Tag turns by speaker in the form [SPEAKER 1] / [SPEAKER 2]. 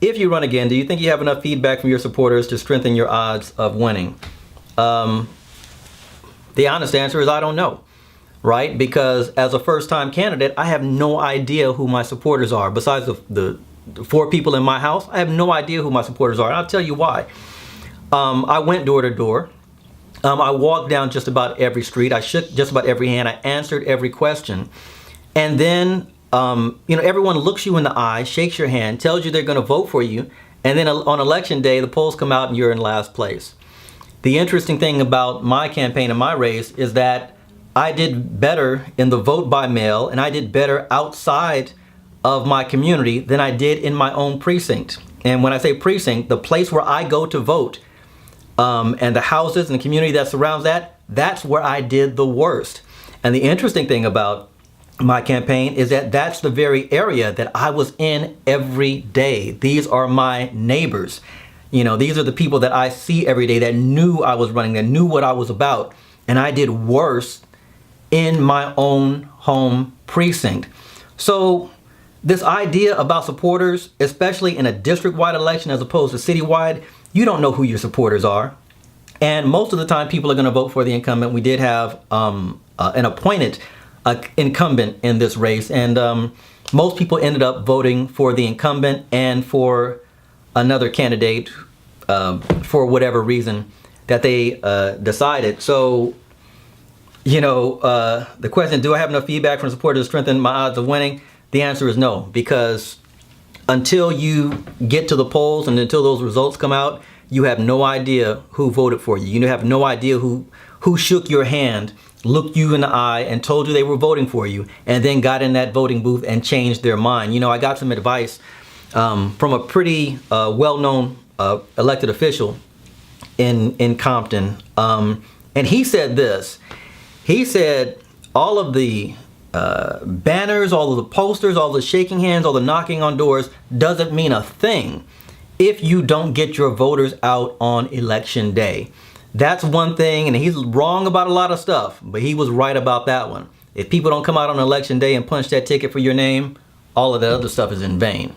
[SPEAKER 1] if you run again, do you think you have enough feedback from your supporters to strengthen your odds of winning? The honest answer is I don't know, right? Because as a first-time candidate, I have no idea who my supporters are. Besides the 4 people in my house, I have no idea who my supporters are. And I'll tell you why. I went door to door. I walked down just about every street. I shook just about every hand. I answered every question. And then, everyone looks you in the eye, shakes your hand, tells you they're going to vote for you. And then on election day, the polls come out and you're in last place. The interesting thing about my campaign and my race is that I did better in the vote by mail, and I did better outside of my community than I did in my own precinct. And when I say precinct, the place where I go to vote, and the houses and the community that surrounds that, that's where I did the worst. And the interesting thing about my campaign is that that's the very area that I was in every day. These are my neighbors. These are the people that I see every day that knew I was running, that knew what I was about. And I did worse in my own home precinct. So this idea about supporters, especially in a district-wide election as opposed to citywide, you don't know who your supporters are. And most of the time, people are going to vote for the incumbent. We did have an appointed incumbent in this race, and most people ended up voting for the incumbent and for another candidate for whatever reason that they decided. So, the question, do I have enough feedback from supporters to strengthen my odds of winning? The answer is no, because until you get to the polls and until those results come out, you have no idea who voted for you. You have no idea who shook your hand, looked you in the eye, and told you they were voting for you, and then got in that voting booth and changed their mind. I got some advice from a pretty well-known elected official in Compton, and he said this. He said all of the banners, all of the posters, all the shaking hands, all the knocking on doors doesn't mean a thing if you don't get your voters out on election day. That's one thing, and he's wrong about a lot of stuff, but he was right about that one. If people don't come out on election day and punch that ticket for your name, all of that other stuff is in vain.